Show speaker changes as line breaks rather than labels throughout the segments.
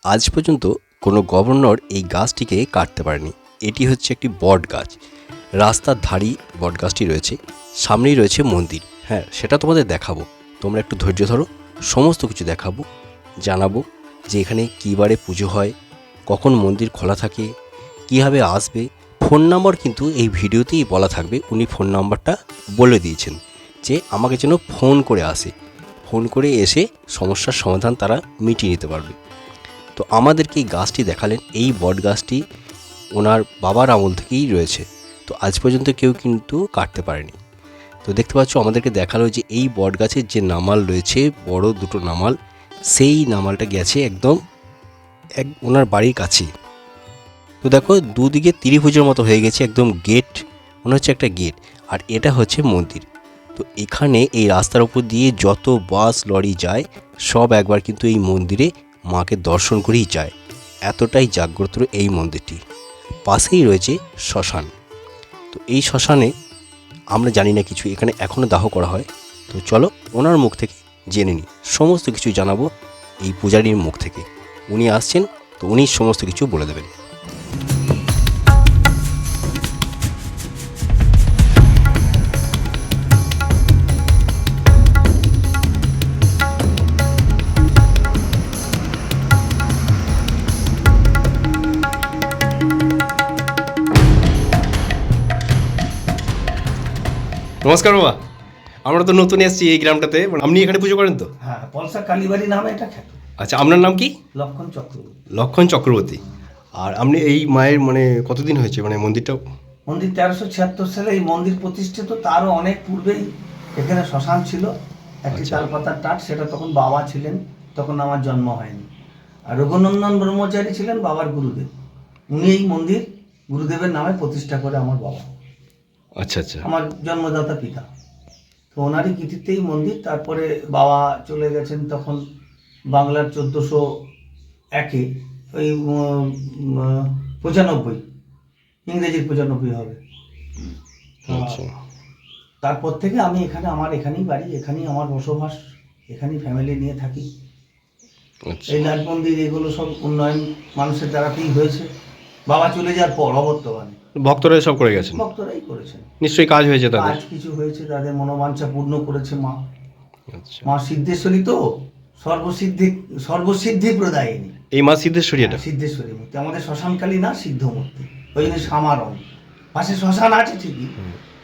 আজ পর্যন্ত কোনো গভর্নর এই গাছটিকে কাটতে পারেনি। এটি হচ্ছে একটি বট গাছ। রাস্তার ধারেই বট গাছটি রয়েছে, সামনেই রয়েছে মন্দির। হ্যাঁ, সেটা তোমাদের দেখাবো, তোমরা একটু ধৈর্য ধরো। সমস্ত কিছু দেখাবো, জানাবো যে এখানে কী বারে পুজো হয়, কখন মন্দির খোলা থাকে, কীভাবে আসবে। ফোন নাম্বার কিন্তু এই ভিডিওতেই বলা থাকবে। উনি ফোন নাম্বারটা বলে দিয়েছেন যে আমাকে যেন ফোন করে আসে, ফোন করে এসে সমস্যার সমাধান তারা মিটিয়ে নিতে পারবে। তো আমাদেরকে এই গাছটি দেখালেন। এই বট গাছটি ওনার বাবার আমল থেকেই রয়েছে, তো আজ পর্যন্ত কেউ কিন্তু কাটতে পারেনি। তো দেখতে পাচ্ছ আমাদেরকে দেখালো যে এই বট গাছের যে নামাল রয়েছে, বড় দুটো নামাল, সেই নামালটা গেছে একদম ওনার বাড়ির কাছে। তো দেখো দুদিকে ত্রিভুজের মতো হয়ে গেছে, একদম গেট, মনে হচ্ছে একটা গেট। আর এটা হচ্ছে মন্দির। তো এখানে এই রাস্তার উপর দিয়ে যত বাস লরি যায় সব একবার কিন্তু এই মন্দিরে মাকে দর্শন করেই যায়। এতটাই জাগ্রত এই মন্দিরটি। পাশেই রয়েছে শ্মশান। তো এই শ্মশানে আমরা জানি না কিছু, এখানে এখনও দাহ করা হয়। তো চলো ওনার মুখ থেকে জেনে নিই, সমস্ত কিছু জানাবো এই পূজারীর মুখ থেকে। উনি আসছেন, তো উনি সমস্ত কিছু বলে দেবেন।
নমস্কার বাবা, আমরা তো নতুন এসেছি এই গ্রামটাতে। আপনি এখানে পুজো করেন তো?
হ্যাঁ, পলসা কালীবাড়ি নামে এটা খ্যাত।
আচ্ছা, আপনার নাম কি?
লক্ষণ চক্রবর্তী।
লক্ষণ চক্রবর্তী। আর আপনি এই মায়ের মানে কতদিন হয়েছে মানে মন্দিরটা?
মন্দির 1376 সালে এই মন্দির প্রতিষ্ঠিত। তারও অনেক পূর্বেই এখানে শ্মশান ছিল, একটি
আচ্ছা।
তালপাতার টাট। সেটা তখন বাবা ছিলেন, তখন আমার জন্ম হয়নি। আর রঘুনন্দন ব্রহ্মচারী ছিলেন বাবার গুরুদেব। উনি এই মন্দির গুরুদেবের নামে প্রতিষ্ঠা করে আমার বাবা,
আচ্ছা আচ্ছা।
আমার জন্মদাতা পিতা। তো ওনারই কৃতিত্বেই মন্দির। তারপরে বাবা চলে গেছেন তখন বাংলার 1401-এ, ওই 95, ইংরেজির 95 হবে। তো
আচ্ছা
তারপর থেকে আমি এখানে, আমার এখানেই বাড়ি, এখানেই আমার বসবাস, এখানেই ফ্যামিলি নিয়ে থাকি।
আচ্ছা।
এই লাল মন্দির এগুলো সব উন্নয়ন মানুষের দ্বারাতেই হয়েছে। বাবা চলে যাওয়ার পর অবর্তমানে
ভক্তরা সব করে গেছেন,
ভক্তরাই করেছেন।
নিশ্চয়ই কাজ হয়েছে তাদের।
কাজ কিছু হয়েছে, তাদের মনোবাঞ্ছা পূর্ণ করেছে মা।
আচ্ছা,
মা সিদ্ধেশ্বরী তো সর্বসিদ্ধি প্রদায়িনী।
এই মা সিদ্ধেশ্বরী এটা?
সিদ্ধেশ্বরী মূর্তি আমাদের শ্মশানকালী না, সিদ্ধ মূর্তি। ওই জন্য সামারণ পাশে শ্মশান আছে ঠিকই,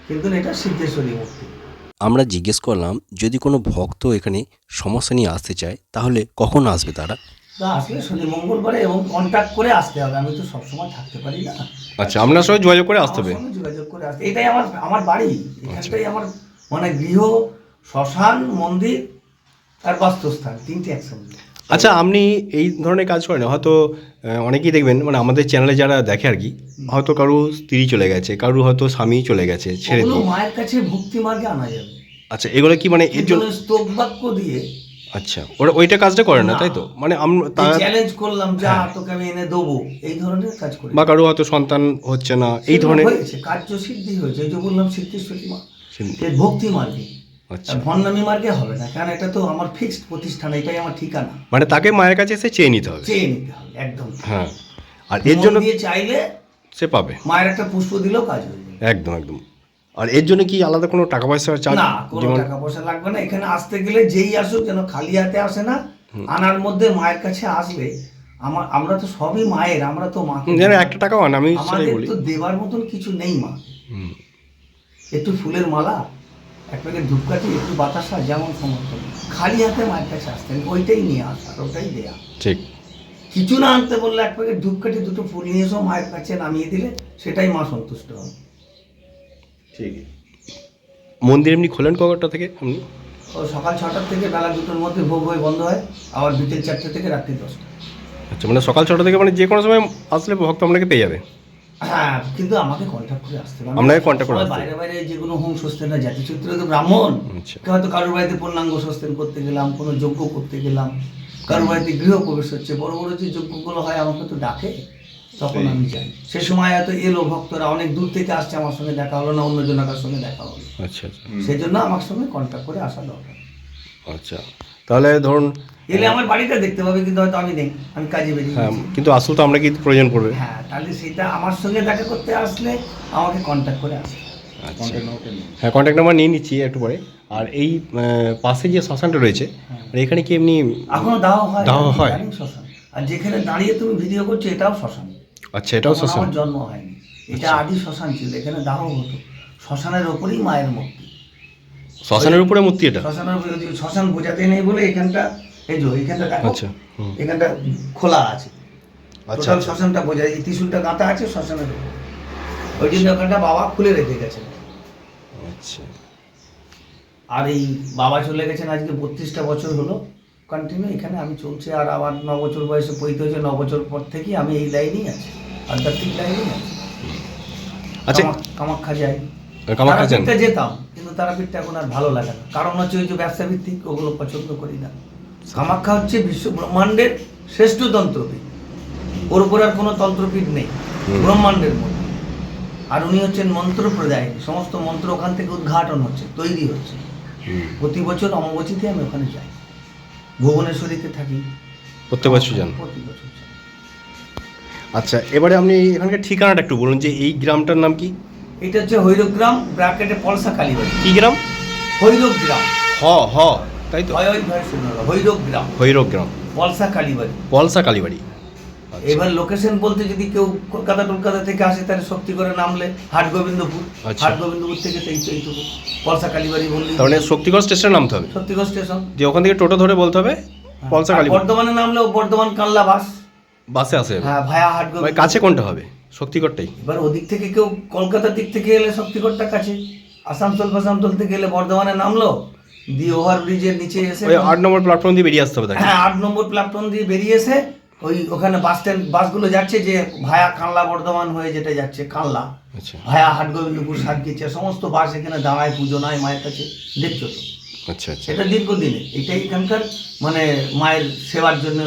কিন্তু এটা সিদ্ধেশ্বরী মূর্তি।
আমরা জিজ্ঞেস করলাম যদি কোনো ভক্ত এখানে সমস্যা নিয়ে আসতে চায় তাহলে কখন আসবে তারা।
তা আসলে শনি মঙ্গলবারে এবং কন্ট্যাক্ট করে আসতে হবে। আমি তো সবসময় থাকতে পারি না।
আচ্ছা, আপনার সঙ্গে যোগাযোগ করে আসতে হবে।
আমার সঙ্গে যোগাযোগ করে আসতে, এটাই আমার বাড়ি। এখানটাই আমার মানে গৃহ, শ্মশান, মন্দির আর বাস্তুস্থান, তিনটে একসঙ্গে।
আচ্ছা, আপনি এই ধরনের কাজ করেন হয়তো অনেকেই দেখবেন মানে আমাদের চ্যানেলে যারা দেখে আর কি, হয়তো কারো স্ত্রী চলে গেছে, কারো হয়তো স্বামী চলে গেছে, ছেড়ে
ওগুলো
দিয়ে।
মায়ের কাছে ভক্তি মার্গে আনা যাবে।
আচ্ছা, এগুলো কি মানে এর জন্য?
স্তব বাক্য দিয়ে।
আচ্ছা, ওরা ওইটা কাজটা করে না তাই তো? মানে
চ্যালেঞ্জ করলাম, যা তোকে আমি এনে দেবো, এই ধরনের কাজ করি।
বা কারো হয়তো সন্তান হচ্ছে না, এই ধরনের
হয়েছে, কার্য সিদ্ধি হয়েছে। এই যে বললাম সিদ্ধেশ্বরী মা, ভক্তি মার্গে।
আচ্ছা,
ভণ্ডামি মার্গে হবে না, কারণ এটা তো আমার ফিক্সড প্রতিষ্ঠান, এটাই আমার ঠিকানা।
মানে তাকে মায়ের কাছে এসে চেয়ে নিতে হবে।
চেয়ে নিতে হবে একদম।
হ্যাঁ, আর এর জন্য
দিয়ে চাইলে
সে পাবে।
মায়ের একটা পুষ্প দিলেও কাজ হয়ে যাবে।
একদম একদম। আর এর জন্য কি আলাদা কোনো টাকা পয়সা চার্জ?
না, কোনো টাকা পয়সা লাগবে না। এখানে আসতে গেলে যেই আসুক যেন খালি হাতে আসে না। আনার মধ্যে মায়ের কাছে আসলে আমরা তো সবই মায়ের, আমরা তো মাকে
যেন একটা টাকাও আন, আমি সেটাই
আমাদের
বলি।
তো দেবার মতন কিছু নেই মা। একটু ফুলের মালা, এক প্যাকেট ধূপকাঠি, একটু বাতাসা, যেমন সমর্থন, খালি হাতে মায়ের কাছে আসতেন, ওইটাই নিয়ে আসা, ওটাই দেয়া।
ঠিক।
কিছু না আনতে বললে এক প্যাকেট ধূপকাঠি, দুটো ফুল নিয়ে এসো, মায়ের কাছে নামিয়ে দিলে সেটাই মা সন্তুষ্ট হবে।
ঠিক। মন্দির এমনি খোলেন কটা থেকে আপনি?
ও সকাল 6টার থেকে বেলা 2টোর মধ্যে ভোগ হয়ে বন্ধ হয়, আবার বিকেল 4টে থেকে রাত্রি 10টা।
আচ্ছা, মানে সকাল 6টা থেকে মানে যে কোনো সময় আসলে ভক্ত আপনাকে পেয়ে যাবে?
হ্যাঁ, কিন্তু আমাকে কন্ট্যাক্ট করে আসতে হবে।
আপনাকে কন্ট্যাক্ট করে আসতে হবে।
বাইরে বাইরে যেগুলো হোম সস্তেনা, জাতিসূত্রে তো ব্রাহ্মণ,
আচ্ছা।
হয়তো কারোর বাড়িতে পূর্ণাঙ্গ সস্তেন করতে গেলাম, কোনো যজ্ঞ করতে গেলাম, কারোর বাড়িতে গৃহপ্রবেশ হচ্ছে, বড় বড় যে যজ্ঞগুলো হয় আমাকে তো ডাকে, তখন আমি যাই। সে সময় হয়তো এলো ভক্তরা, অনেক দূর থেকে আসছে, আমার সঙ্গে দেখা হলো না, অন্য জনের সঙ্গে দেখা হলো,
আচ্ছা আচ্ছা।
সেই জন্য আমার সঙ্গে কন্ট্যাক্ট করে আসা দরকার।
আচ্ছা, তাহলে ধরুন
এলে আমার বাড়িটা দেখতে পাবে, কিন্তু হয়তো আমি নেই, আমি কাজে বেরিয়ে
হ্যাঁ,
গেছি।
কিন্তু আসল তো আমরা কি প্রয়োজন পড়বে।
হ্যাঁ, তাহলে সেটা আমার সঙ্গে দেখা করতে আসলে আমাকে কন্ট্যাক্ট করে আসবে।
আচ্ছা, হ্যাঁ, কন্ট্যাক্ট নাম্বার নিয়ে নিচ্ছি একটু পরে। আর এই পাশে যে শ্মশানটা রয়েছে, আর এখানে কি এমনি
এখনো দাহ হয়,
দাহ হয়?
জানি শ্মশান। আর যেখানে দাঁড়িয়ে তুমি ভিডিও করছো এটাও শ্মশান।
আচ্ছা, এটাও
তখন
শ্মশান।
আমার জন্ম হয়নি, এটা আদি শ্মশান ছিল, এখানে দাহ হতো। শ্মশানের ওপরেই মায়ের মূর্তি।
শ্মশানের উপরে মূর্তি এটা?
শ্মশানের উপরে, শ্মশান বোঝাতে নেই বলে এখানটা, এই যে এখানটা দেখো,
আচ্ছা, হুম।
এখানটা খোলা আছে,
আচ্ছা,
টোটাল
আচ্ছা।
শ্মশানটা বোঝায়, এই ত্রিশূলটা গাঁথা আছে শ্মশানের উপরে, ওই জন্য ওখানটা বাবা খুলে রেখে গেছেন।
আচ্ছা,
আর এই বাবা চলে গেছেন আজকে 32টা বছর হলো কন্টিনিউ এখানে আমি চলছে। আর আবার 9 বছর বয়সে পৈতে হয়েছে, 9 বছর পর থেকেই আমি এই লাইনেই আছি, আধ্যাত্মিক লাইনেই আছি।
আচ্ছা,
কামাখ্যা যাই,
কামাখ্যা যান?
তারাপীঠটা যেতাম, কিন্তু তারাপীঠটা এখন আর ভালো লাগে না, কারণ হচ্ছে ওই যে ব্যবসা ভিত্তিক, ওগুলো পছন্দ করি না। কামাখ্যা হচ্ছে বিশ্ব ব্রহ্মাণ্ডের শ্রেষ্ঠ তন্ত্রপীঠ, ওর উপর আর কোনো তন্ত্রপীঠ নেই ব্রহ্মাণ্ডের মধ্যে। আর উনি হচ্ছেন মন্ত্র প্রদায়ী, সমস্ত মন্ত্র ওখান থেকে উদ্ঘাটন হচ্ছে, তৈরি হচ্ছে। প্রতি বছর অমাবস্যাতে আমি ওখানে যাই, ভুবনেশ্বরীতে থাকি,
প্রত্যেক বছর যান?
প্রতি বছর যাই।
আচ্ছা, এবারে আপনি এখানকার ঠিকানাটা একটু বলুন, যে এই গ্রামটার নাম কি?
এটা হচ্ছে হৈরব গ্রাম, ব্র্যাকেটে পলসা কালীবাড়ি।
কি গ্রাম?
হৈরব গ্রাম,
হ তাই তো,
হৈরব গ্রাম,
ভৈরব গ্রাম,
পলসা কালীবাড়ি।
পলসা কালীবাড়ি।
এবার লোকেশন বলতে যদি কেউ কলকাতা থেকে আসে তাহলে শক্তি করে নামলে হাট গোবিন্দপুর,
আচ্ছা।
হাট গোবিন্দপুর থেকে এইটুকু পলসা কালীবাড়ি বললি,
তার মানে শক্তিগড় স্টেশনে নামতে হবে,
শক্তিগড় স্টেশন।
যে ওখান থেকে টোটো ধরে বলতে হবে পলসা
আর
কালীবাড়ি।
বর্ধমানে নামলেও বর্ধমান কানলা বাস,
বাসে আসে?
হ্যাঁ, ভায়া হাট
মানে
গোবিন্দপুর।
কাছে কোনটা হবে? শক্তিগড়টাই?
এবার ওদিক থেকে কেউ কলকাতার দিক থেকে এলে শক্তিগড়টা কাছে, আসানসোল ফাসানসোল থেকে এলে বর্ধমানে নামলো, দিয়ে ওভার ব্রিজের নিচে এসে,
ওই 8 নম্বর প্ল্যাটফর্ম দিয়ে বেরিয়ে আসতে হবে তাকে?
হ্যাঁ, 8 নম্বর প্ল্যাটফর্ম দিয়ে বেরিয়ে এসে ওই ওখানে বাস স্ট্যান্ড, বাসগুলো যাচ্ছে যে ভায়া কানলা বর্ধমান হয়ে যেটা যাচ্ছে কানলা,
আচ্ছা,
ভায়া হাট গোবিন্দপুর, সাতগিচা, সমস্ত বাস এখানে দাঁড়ায়, পুজো নাই মায়ের কাছে, দেখছো তো।
আচ্ছা, আচ্ছা।
সেটা দীর্ঘদিনে এটাই এখানকার মানে মায়ের সেবার জন্য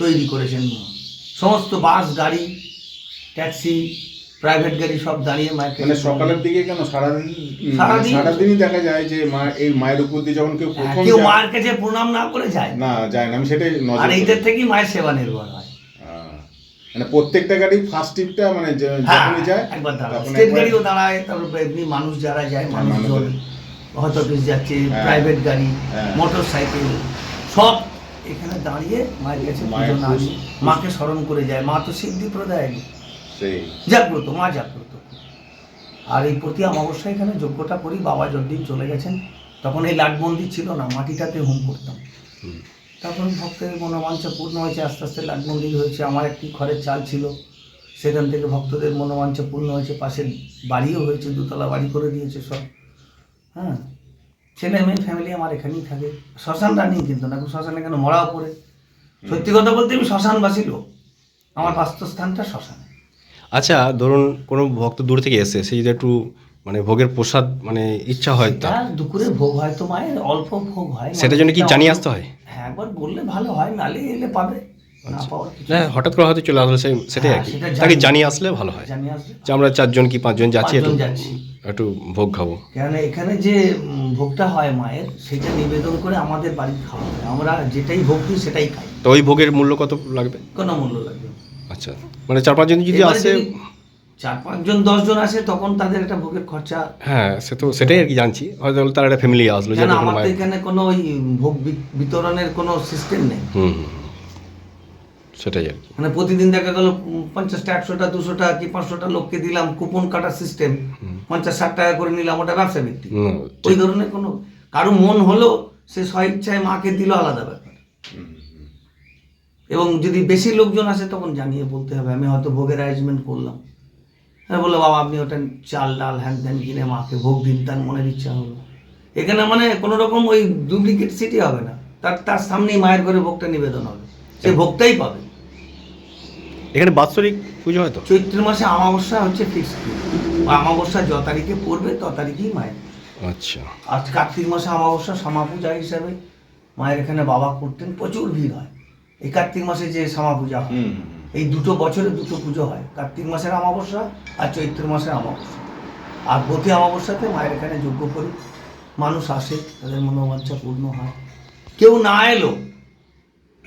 তৈরি করেছেন। সমস্ত বাস, গাড়ি, ট্যাক্সি, প্রাইভেট গাড়ি সব দাঁড়িয়ে মায়ের কাছে।
মানে সকালের দিকে কেন সারাদিনই দেখা যায় যে মা এই মায়ের উপর দিয়ে যখন কেউ প্রথম
কেউ
যায়-
মায়ের কাছে প্রণাম না করে যায়
না যায় না, আমি সেটাই নজর
আর এইটার
করেছি।
থেকেই মায়ের সেবা নির্ভর হয়।
মানে প্রত্যেকটা গাড়ি ফার্স্ট ট্রিপটা মানে
হ্যাঁ,
যখনই যায়
একবার দাঁড়ায়,
তখন
স্টেট
একবার-
গাড়িও দাঁড়ায়, তারপর এমনি মানুষ যারা যায়,
হ্যাঁ,
মানুষজন
মানুষজন।
হয়তো অফিস যাচ্ছে,
হ্যাঁ।
প্রাইভেট গাড়ি,
হ্যাঁ।
মোটর সাইকেল, সব এখানে দাঁড়িয়ে মায়ের কাছে
মায়ের
পুজো না
খুশ-
মাকে স্মরণ করে যায়। মা তো সিদ্ধি প্রদায়,
সেই
জাগ্রত, মা জাগ্রত। আর এই প্রতি অমাবস্যা এখানে যজ্ঞটা করি। বাবা যতদিন চলে গেছেন তখন এই লাট মন্দির ছিল না, মাটিটাতে হোম করতাম। তারপর ভক্তের মনোবাঞ্ছা পূর্ণ হয়েছে, আস্তে আস্তে লাট মন্দির হয়েছে। আমার একটি ঘরের চাল ছিল, সেখান থেকে ভক্তদের মনোবাঞ্ছা পূর্ণ হয়েছে, পাশের বাড়িও হয়েছে, 2তলা বাড়ি করে দিয়েছে সব। হ্যাঁ, ছেলে মেয়ে ফ্যামিলি আমার এখানেই থাকে। শ্মশান রানিং কিন্তু না, শ্মশান এখানে মরাও পড়ে। সত্যি কথা বলতে আমি শ্মশানবাসী লোক, আমার বাস্তুস্থানটা শ্মশানে।
আচ্ছা, ধরুন কোনো ভক্ত দূর থেকে এসে সেই যে একটু মানে ভোগের প্রসাদ মানে ইচ্ছা হয় তার,
তার দুপুরে ভোগ হয় তো মায়ের, অল্প ভোগ হয়।
সেটার জন্য কি জানিয়ে আসতে হয়?
হ্যাঁ, একবার বললে ভালো হয়, নালে এলে পাবে, না পাওয়ার কিছু
না, হঠাৎ করে হয়তো চলে আসলে সেটাই আর
হ্যাঁ,
কি,
সেটা
তাকে
জানি।
জানিয়ে আসলে ভালো হয়
জানিয়ে আসবে।
যে আমরা 4জন কি 5জন যাচ্ছি,
5
একটু
জন যাচ্ছি।
একটু ভোগ খাবো।
কেন এখানে যে ভোগটা হয় মায়ের, সেটা নিবেদন করে আমাদের বাড়ি খাওয়া হয়। আমরা যেটাই ভোগ দিই সেটাই খাই,
তো ওই ভোগের মূল্য কত লাগবে?
কোনো মূল্য লাগবে না।
আচ্ছা, মানে 4-5 জন যদি
এবারে
আসে,
যদি 4-5 জন 10 জন আসে তখন তাদের একটা ভোগের খরচা।
হ্যাঁ, সে তো সেটাই আর কি জানছি, হয়তো তার একটা ফ্যামিলি আসলো যে
কেন
দেখুন
আমার তো
মায়ের।
এখানে কোনো ওই ভোগ বিতরণের কোনো সিস্টেম নেই।
হুম, সেটাই আর কি।
মানে প্রতিদিন দেখা গেল 50টা, 100টা, 200টা কি 500টা লোককে দিলাম, কুপন কাটার সিস্টেম, 50-60 টাকা করে নিলাম, ওটা ব্যবসা ভিত্তিক।
হুম,
ওই ধরনের কোনো, কারো মন হলো সে স্বইচ্ছায় মাকে দিল, আলাদা ব্যাপার। এবং যদি বেশি লোকজন আসে তখন জানিয়ে বলতে হবে, আমি হয়তো ভোগের অ্যারেঞ্জমেন্ট করলাম। হ্যাঁ, বললো বাবা আপনি ওটা চাল ডাল হ্যান ত্যান কিনে মাকে ভোগ দিন, তার মনের ইচ্ছা হলো। এখানে মানে কোনো রকম ওই ডুপ্লিকেট সিটি হবে না, তার সামনেই মায়ের ঘরে ভোগটা নিবেদন হবে, সে ভোগটাই পাবে।
এখানে বাৎসরিক পুজো হয় তো?
চৈত্র মাসে অমাবস্যা হচ্ছে ফিক্সড, অমাবস্যা য তারিখে পড়বে ত তারিখেই মায়ের।
আচ্ছা,
আর কার্তিক মাসে অমাবস্যা শ্যামা পূজা হিসাবে মায়ের এখানে বাবা করতেন, প্রচুর ভিড় হয়। এই কার্তিক মাসে যে শ্যামা পূজা হয়, এই দুটো বছরে দুটো পুজো হয়, কার্তিক মাসের অমাবস্যা আর চৈত্র মাসের অমাবস্যা। আর প্রতি অমাবস্যাতে মায়ের এখানে যজ্ঞ করি, মানুষ আসে, তাদের মনোবাঞ্ছা পূর্ণ হয়। কেউ না এলো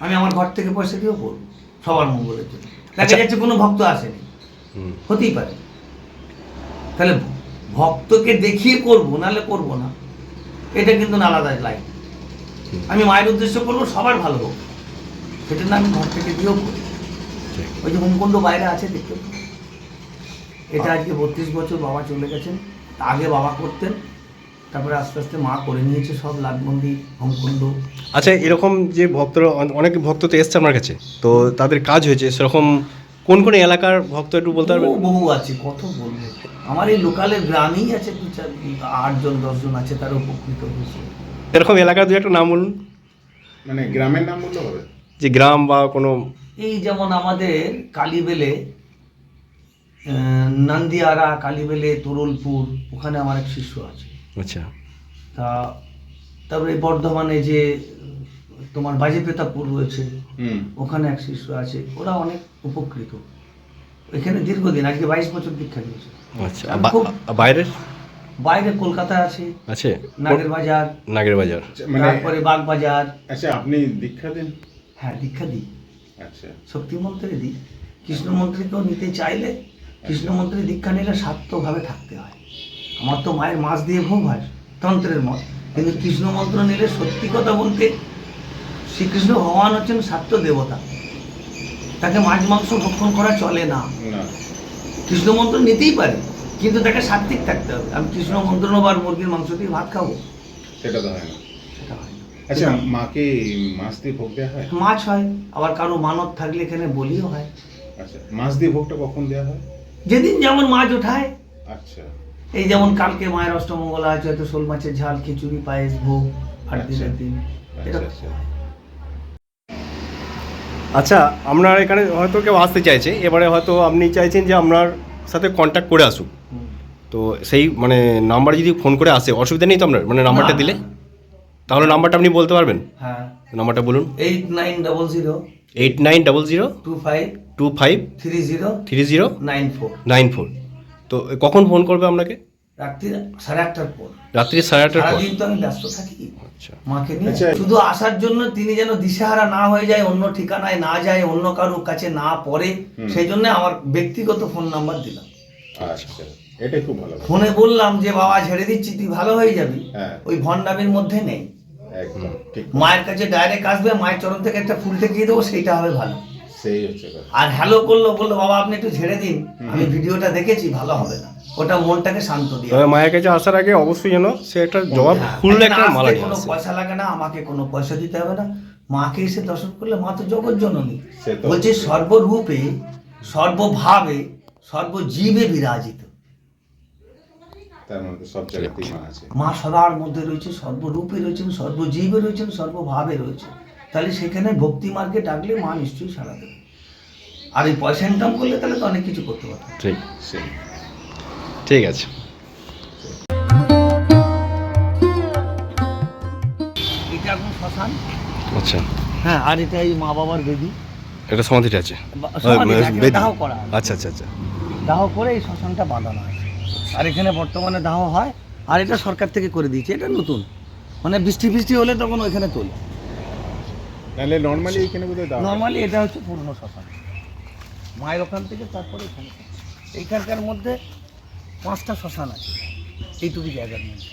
আমি আমার ঘর থেকে পয়সা দিয়েও করবো সবার মঙ্গলের জন্য। দেখা
আচ্ছা।
যাচ্ছে কোনো ভক্ত আসেনি,
হুম।
হতেই পারে, তাহলে ভক্তকে দেখিয়ে করবো নাহলে করবো না, এটা কিন্তু না আলাদা লাইন। আমি মায়ের উদ্দেশ্য করবো সবার ভালো হোক, সেটা না আমি ঘর থেকে দিয়েও করি।
ঠিক।
ওই যে হোমকুণ্ড বাইরে আছে দেখতে পাবো। এটা আজকে 32 বছর বাবা চলে গেছেন, আগে বাবা করতেন, তারপরে আস্তে আস্তে মা করে নিয়েছে সব, লাট মন্দির, হোমকুণ্ড।
আচ্ছা, এরকম যে ভক্তরা, অনেক ভক্ত তো এসছে আপনার কাছে, তো তাদের কাজ হয়েছে সেরকম কোন কোন এলাকার ভক্ত একটু বলতে পারবেন?
বহু আছে, কত বলবো। আমার এই লোকালের গ্রামেই আছে 8জন 10জন আছে তারা উপকৃত হয়েছে।
এরকম এলাকার দু একটা নাম বলুন,
মানে গ্রামের নাম বলতে হবে?
যে গ্রাম বা কোনো।
এই যেমন আমাদের কালীবেলে, নান্দিয়ারা, কালীবেলে, তরুলপুর, ওখানে আমার এক শিষ্য আছে।
আচ্ছা।
তা তারপরে বর্ধমানে যে তোমার বাজেপ্রতাপপুর রয়েছে, ওখানে এক শিষ্য আছে, ওরা অনেক উপকৃত। এখানে দীর্ঘদিন, আজকে 22 বছর দীক্ষা দিয়েছে।
আচ্ছা,
আমি খুব
বাইরের
বাইরে কলকাতায় আছে,
আছে
নাগের বাজার,
নাগের বাজার।
মানে
তারপরে বাগ বাজার।
আচ্ছা, আপনি দীক্ষা দেন?
হ্যাঁ, দীক্ষা দিই,
আচ্ছা।
শক্তি মন্ত্রে দিই। কৃষ্ণ মন্ত্রীকেও নিতে চাইলে, কৃষ্ণ মন্ত্রে দীক্ষা নিলে স্বার্থভাবে থাকতে হয়। আমার তো মায়ের মাছ দিয়ে ভোগ হয়, তন্ত্রের মত, কিন্তু কৃষ্ণ মন্ত্র নিলে সত্যি কথা বলতে শ্রীকৃষ্ণ ভগবান হচ্ছেন স্বার্থ দেবতা, তাকে মাছ মাংস ভক্ষণ করা চলে না।
না।
কৃষ্ণ মন্ত্র নিতেই পারে, কিন্তু তাকে সাত্বিক থাকতে হবে। আমি কৃষ্ণ মন্ত্র নেবো আর মুরগির মাংস দিয়ে ভাত খাবো,
সেটা তো হয় না।
সেটা হয় না।
আচ্ছা, মাকে মাছ দিয়ে ভোগ দেওয়া হয়?
মাছ হয়, আবার কারো মানত থাকলে এখানে বলিও হয়।
আচ্ছা, মাছ দিয়ে ভোগটা কখন দেওয়া হয়?
যেদিন যেমন মাছ ওঠায়,
আচ্ছা।
এই যেমন কালকে মায়ের অষ্টমঙ্গলা আছে, হয়তো শোল মাছের ঝাল, খিচুড়ি, পায়েস, ভোগ, 8 দিনের দিন।
আচ্ছা
এরকম।
আচ্ছা।
আচ্ছা, আপনার এখানে হয়তো কেউ আসতে চাইছে, এবারে হয়তো আপনি চাইছেন যে আপনার সাথে কন্ট্যাক্ট করে আসুক,
হুম।
তো সেই মানে নাম্বার যদি ফোন করে আসে, অসুবিধা নেই তো আপনার, মানে নাম্বারটা
না,
দিলে?
না।
তাহলে নাম্বারটা আপনি বলতে পারবেন?
হ্যাঁ,
নাম্বারটা বলুন।
8900
8900
25
25
30
30
94।
94। তো কখন ফোন করবে আপনাকে?
রাত্রি 8:30টার পর।
রাত্রি 8:30টার পর?
সারাদিন তো আমি ব্যস্ত থাকি
আচ্ছা।
মাকে নিয়ে।
আচ্ছা।
শুধু আসার জন্য তিনি যেন দিশেহারা না হয়ে যায়, অন্য ঠিকানায় না যায়, অন্য কারোর কাছে না পড়ে, সেই জন্য আমার ব্যক্তিগত ফোন নাম্বার দিলাম।
আচ্ছা, এটাই খুব ভালো।
ফোনে বললাম যে বাবা ছেড়ে দিচ্ছি, তুই ভালো হয়ে যাবি,
হ্যাঁ।
ওই ভণ্ডামির মধ্যে নেই।
একদম ঠিক।
মায়ের কাছে ডাইরেক্ট আসবে, মায়ের চরণ থেকে একটা ফুল ঠেকিয়ে দেবো, সেইটা হবে ভালো।
সেই হচ্ছে কথা।
আর হ্যালো করলো, বললো বাবা আপনি একটু ছেড়ে দিন, আমি ভিডিওটা দেখেছি, ভালো হবে না, ওটা মনটাকে শান্ত দিয়ে।
তবে মায়ের কাছে আসার আগে অবশ্যই যেন সে একটা জবাব
হ্যাঁ,
ফুল
এখানে
একটা
আসতে
মালা নিয়ে
কোনো
আসে।
পয়সা লাগে না, আমাকে কোনো পয়সা দিতে হবে না। মাকে এসে দর্শন করলে মা তো জগৎ জননী,
সে তো
বলছে সর্বরূপে, সর্বভাবে, সর্বজীবে বিরাজিত।
তার মধ্যে সব জায়গাতেই মা আছে।
মা সবার মধ্যে রয়েছে, সর্বরূপে রয়েছেন, সর্বজীবে রয়েছেন, সর্বভাবে রয়েছে। তাহলে সেখানে ভক্তি মার্গে ডাকলে মা নিশ্চয়ই সাড়া দেবে। আর এই পয়সা ইনকাম করলে তাহলে তো অনেক কিছু করতে পারবে।
ঠিক,
সেই।
ঠিক আছে।
এটা এখন শ্মশান।
আচ্ছা,
হ্যাঁ, আর এটা এই মা বাবার বেদি,
এটা সমাধিটা আছে।
সমাধি আছে,
বেদি।
দাহ করা আছে।
আচ্ছা আচ্ছা আচ্ছা।
দাহ করে এই শ্মশানটা বাঁধানো আছে। আর এখানে বর্তমানে দাহ হয়, আর এটা সরকার থেকে করে দিয়েছে, এটা নতুন, মানে বৃষ্টি ফিষ্টি হলে তখন ওইখানে তোলে।
তাহলে নর্মালি এখানে বোধহয় দাও।
নর্মালি এটা হচ্ছে পুরনো শ্মশান, মায়ের ওখান থেকে তারপরে এখানে। এইখানকার মধ্যে 5টা শ্মশান আছে এইটুকু জায়গার মধ্যে,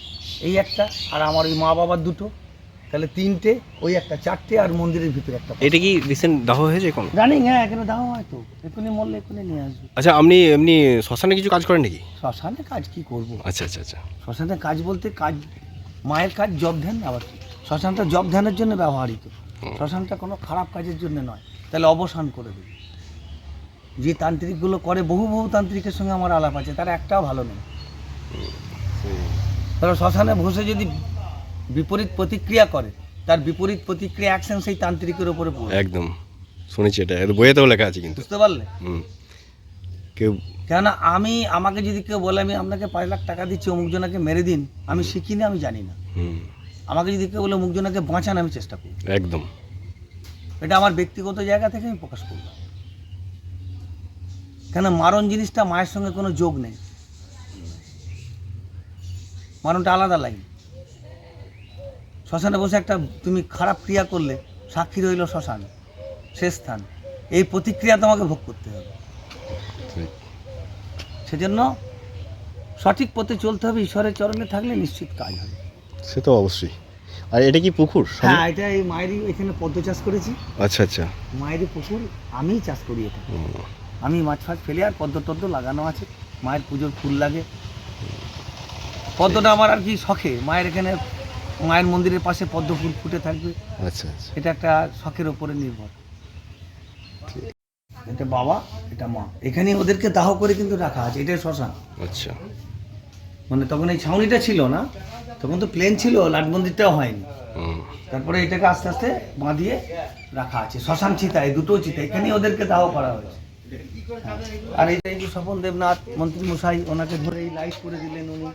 এই একটা, আর আমার ওই মা বাবার 2টো, তাহলে 3টে, ওই একটা 4টে, আর মন্দিরের ভিতরে একটা।
এটা কি রিসেন্ট দাহ হয়েছে এখন?
রানিং, হ্যাঁ, এখানে দাহ হয় তো, এখনই মরলে এখনই নিয়ে আসবে।
আচ্ছা, আপনি এমনি শ্মশানে কিছু কাজ করেন নাকি?
শ্মশানে কাজ কি করব?
আচ্ছা আচ্ছা আচ্ছা।
শ্মশানে কাজ বলতে কাজ, মায়ের কাজ জব ধ্যান। আবার কি, শ্মশানটা জব ধ্যানের জন্য ব্যবহৃত, শ্মশানটা কোনো খারাপ কাজের জন্য নয়। তাহলে অবসান করে দেবে। যে তান্ত্রিকগুলো করে, বহু তান্ত্রিকের সঙ্গে আমার আলাপ আছে, তারা একটাও ভালো নেই। তারা শ্মশানে বসে যদি বিপরীত প্রতিক্রিয়া করে, তার বিপরীত প্রতিক্রিয়া অ্যাকশন সেই তান্ত্রিকের উপরে পড়ে।
একদম শুনেছি, এটা বইয়েতেও লেখা আছে কিন্তু।
বুঝতে পারলে?
কেউ
কেননা আমাকে যদি কেউ বলে আমি আপনাকে 5 লাখ টাকা দিচ্ছি অমুকজনাকে মেরে দিন, আমি শিখিনি, আমি জানি না। আমাকে যদি কেউ বলে অমুকজনাকে বাঁচান, আমি চেষ্টা করি।
একদম।
এটা আমার ব্যক্তিগত জায়গা থেকে আমি প্রকাশ করলাম। কেন মারণ জিনিসটা মায়ের সঙ্গে কোনো যোগ নেই, মারণটা আলাদা লাইন। শ্মশানে বসে একটা তুমি খারাপ ক্রিয়া করলে, সাক্ষী রইল শ্মশান, শেষ স্থান, এই প্রতিক্রিয়া তোমাকে ভোগ করতে হবে।
ঠিক।
সেজন্য সঠিক পথে চলতে হবে, ঈশ্বরের চরণে থাকলে নিশ্চিত কাজ হবে।
সে তো অবশ্যই। আর এটা কি পুকুর?
হ্যাঁ, এটা এই মায়েরই এখানে পদ্ম চাষ করেছি,
আচ্ছা আচ্ছা।
মায়েরই পুকুর, আমিই চাষ করি এটা। আমি মাছ ফাছ ফেলে আর পদ্ম টদ্ম লাগানো আছে, মায়ের পুজোর ফুল লাগে। পদ্মটা আমার আর কি শখে, মায়ের এখানে মায়ের মন্দিরের পাশে পদ্ম ফুল ফুটে থাকবে,
আচ্ছা আচ্ছা।
এটা একটা শখের ওপরে নির্ভর। এটা বাবা, এটা মা, এখানে ওদেরকে দাহ করে কিন্তু রাখা আছে, এটাই শ্মশান।
আচ্ছা।
মানে তখন এই ছাউনিটা ছিল না, তখন তো প্লেন ছিল, লাট মন্দিরটাও হয়নি। তারপরে এটাকে আস্তে আস্তে বাঁধিয়ে রাখা আছে, শ্মশান চিতা, এই দুটো চিতা, এখানেই ওদেরকে দাহ করা হয়েছে। আর এই যে স্বপন দেবনাথ মন্ত্রী মশাই, ওনাকে ধরে এই লাইট করে দিলেন উনি,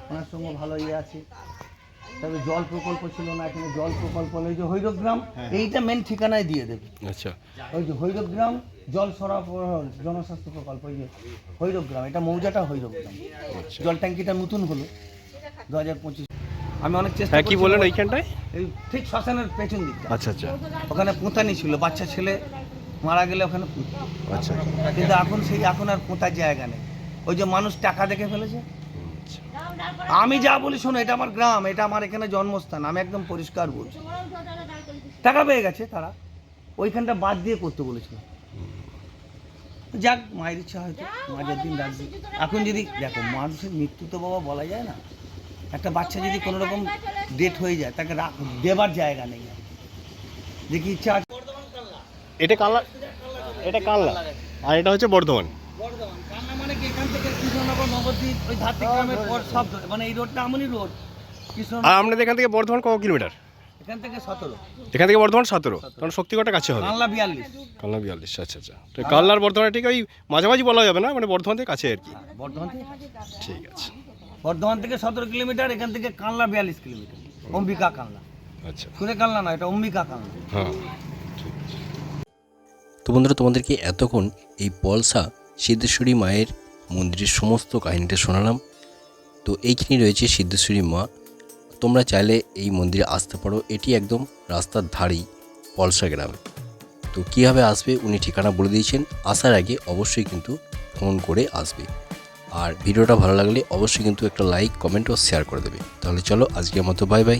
ওনার সঙ্গে ভালো ইয়ে আছে। তবে জল প্রকল্প ছিল না, এখানে জল প্রকল্প হলো এই যে হৈরগ্রাম, এইটা মেন ঠিকানায় দিয়ে দেবে।
আচ্ছা।
ওই যে হৈরগ্রাম জল সরবরাহ জনস্বাস্থ্য প্রকল্প, ওই যে হৈরগ্রাম, এটা মৌজাটা হৈরগ্রাম। জল ট্যাঙ্কিটা নতুন হলো 2025। আমি অনেক চেষ্টা
হ্যাঁ, কি বলেন এইখানটায়?
এই ঠিক শ্মশানের পেছন দিকটা,
আচ্ছা আচ্ছা।
ওখানে পোঁতানি ছিল, বাচ্চা ছেলে মারা গেলে ওখানে পুঁততো।
আচ্ছা।
কিন্তু এখন আর পোঁতার জায়গা নেই, ওই যে মানুষ টাকা দেখে ফেলেছে। আমি যা বলি শোনো, এটা আমার গ্রাম, এটা আমার এখানে জন্মস্থান, আমি একদম পরিষ্কার বলছি। টাকা পেয়ে গেছে তারা, ওইখানটা বাদ দিয়ে করতে বলেছিল। যাক, মায়ের ইচ্ছা হয়তো, মাঝের দিন ডাকবে। এখন যদি দেখো, মানুষের মৃত্যু তো বাবা বলা যায় না, একটা বাচ্চা যদি কোনো রকম ডেট হয়ে যায়, তাকে দেবার জায়গা নেই। দেখি ইচ্ছা আছে।
এটা কালনা, এটা কালনা, আর এটা হচ্ছে বর্ধমান।
বর্ধমান কান্না মানে কি, এখান থেকে কৃষ্ণনগর নবদ্বীপ ওই ধাত্রী গ্রামের পর সব ধরে, মানে এই রোডটা আমনি রোড কৃষ্ণ।
আর আপনাদের এখান থেকে বর্ধমান কত কিলোমিটার?
এখান থেকে 17,
এখান থেকে বর্ধমান 17, তখন শক্তিগড়টা কাছে হবে।
কানলা 42।
কালনা 42। আচ্ছা আচ্ছা। তো কালনার বর্ধমান ঠিক ওই মাঝামাঝি বলা যাবে না, মানে বর্ধমান থেকে কাছে আর কি।
বর্ধমান থেকে
ঠিক আছে।
বর্ধমান থেকে 17 কিলোমিটার, এখান থেকে কানলা 42 কিলোমিটার। অম্বিকা কানলা,
আচ্ছা।
সুরে কানলা না, এটা অম্বিকা কানলা।
হ্যাঁ, ঠিক আছে। তো বন্ধুরা, তোমাদেরকে এতক্ষণ এই পলসা সিদ্ধেশ্বরী মায়ের মন্দিরের সমস্ত কাহিনীটা শোনালাম। তো এইখানে রয়েছে সিদ্ধেশ্বরী মা, তোমরা চাইলে এই মন্দিরে আসতে পারো। এটি একদম রাস্তার ধারেই পলসা গ্রামে। তো কীভাবে আসবে উনি ঠিকানা বলে দিয়েছেন, আসার আগে অবশ্যই কিন্তু ফোন করে আসবে। আর ভিডিওটা ভালো লাগলে অবশ্যই কিন্তু একটা লাইক, কমেন্ট ও শেয়ার করে দেবে। তাহলে চলো, আজকের মতো বাই বাই।